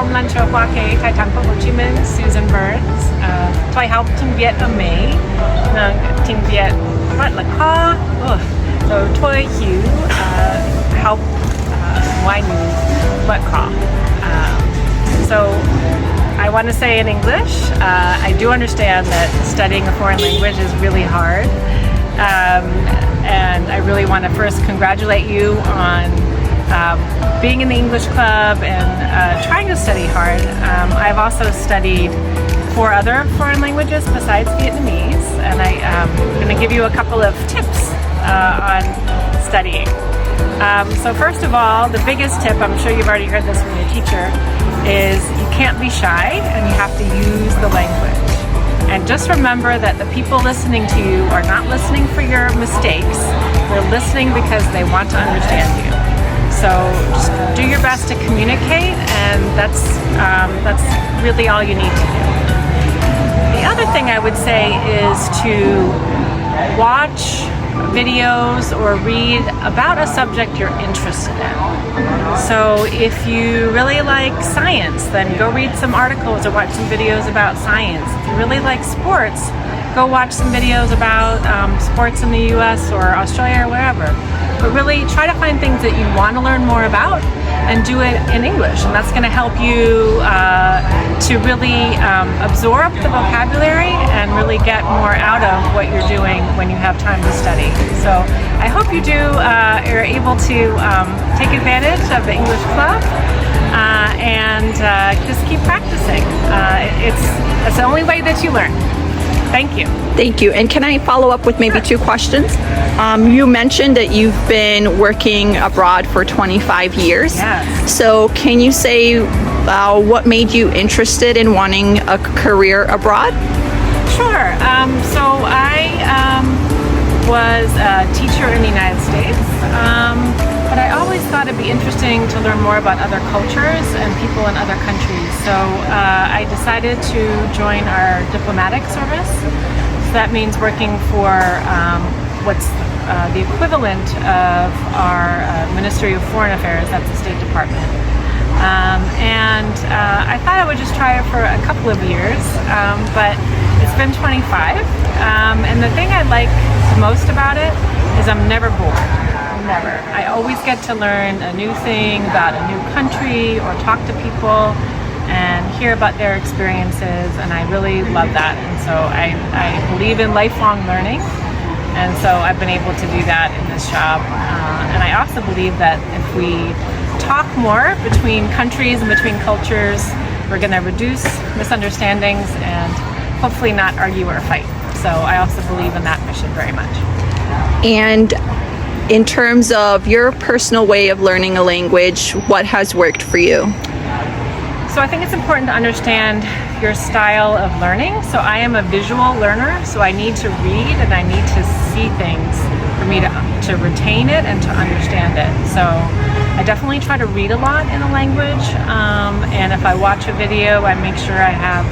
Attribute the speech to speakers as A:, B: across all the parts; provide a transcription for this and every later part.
A: hôm lần cho qua cái Thái Thắng Hồ Chí Minh, Susan Burns. Tôi học tiếng Việt ở Mỹ. Tiếng Việt rất là khó. Rồi tôi hiểu học ngoại ngữ rất khó. So I want to say in English, I do understand that studying a foreign language is really hard. And I really want to first congratulate you on being in the English club and trying to study hard. I've also studied 4 other foreign languages besides Vietnamese, and I'm going to give you a couple of tips on studying. So first of all, the biggest tip, I'm sure you've already heard this from your teacher, is you can't be shy and you have to use the language. And just remember that the people listening to you are not listening for your mistakes. They're listening because they want to understand you. So just do your best to communicate, and that's really all you need to do. The other thing I would say is to watch videos or read about a subject you're interested in. So if you really like science, then go read some articles or watch some videos about science. If you really like sports, go watch some videos about sports in the US or Australia or wherever. But really try to find things that you want to learn more about and do it in English, and that's going to help you to really absorb the vocabulary and really get more out of what you're doing when you have time to study. So I hope you are able to take advantage of the English Club and just keep practicing. It's the only way that you learn. Thank you.
B: Thank you. And can I follow up with maybe 2 questions? You mentioned that you've been working abroad for 25 years.
A: Yes.
B: So can you say what made you interested in wanting a career abroad?
A: Sure. So I was a teacher in the United States, but I always thought it'd be interesting to learn more about other cultures and people in other countries. So I decided to join our diplomatic service. So that means working for what's the equivalent of our Ministry of Foreign Affairs. That's the State Department. And I thought I would just try it for a couple of years, but it's been 25. And the thing I like the most about it is I'm never bored. Never. I always get to learn a new thing about a new country or talk to people and hear about their experiences, and I really love that. And so I believe in lifelong learning, and so I've been able to do that in this job. And I also believe that if we talk more between countries and between cultures, we're going to reduce misunderstandings and hopefully not argue or fight. So I also believe in that mission very much.
B: And in terms of your personal way of learning a language, what has worked for you?
A: So I think it's important to understand your style of learning. So I am a visual learner, so I need to read and I need to see things for me to retain it and to understand it. So I definitely try to read a lot in a language, and if I watch a video, I make sure I have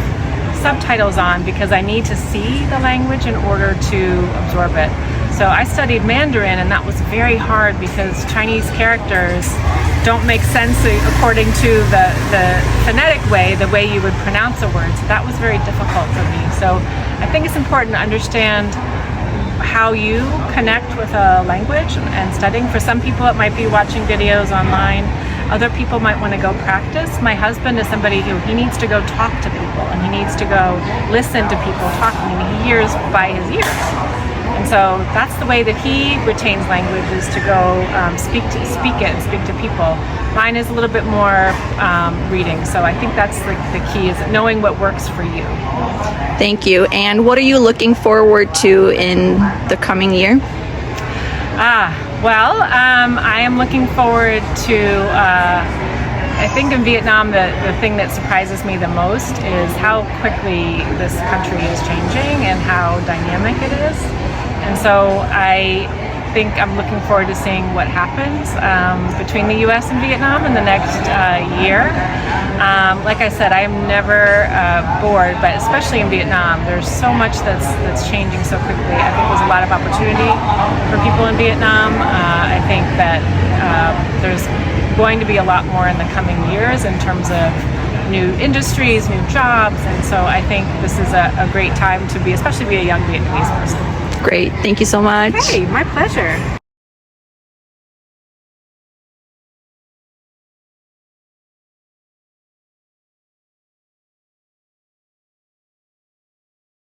A: subtitles on because I need to see the language in order to absorb it. So I studied Mandarin, and that was very hard because Chinese characters don't make sense according to the phonetic way, the way you would pronounce a word. So that was very difficult for me. So I think it's important to understand how you connect with a language and studying. For some people it might be watching videos online. Other people might want to go practice. My husband is somebody who he needs to go talk to people, and he needs to go listen to people talking, and he hears by his ears. And so that's the way that he retains language, is to go speak it and speak to people. Mine is a little bit more reading. So I think that's the key, is knowing what works for you.
B: Thank you. And what are you looking forward to in the coming year?
A: Well, I am looking forward to, I think in Vietnam, the thing that surprises me the most is how quickly this country is changing and how dynamic it is. And so I think I'm looking forward to seeing what happens between the US and Vietnam in the next year. Like I said, I am never bored, but especially in Vietnam, there's so much that's changing so quickly. I think there's a lot of opportunity for people in Vietnam. I think that there's going to be a lot more in the coming years in terms of new industries, new jobs, and so I think this is a great time to be, especially be a young Vietnamese person.
B: Great. Thank you so much.
A: Hey, my pleasure.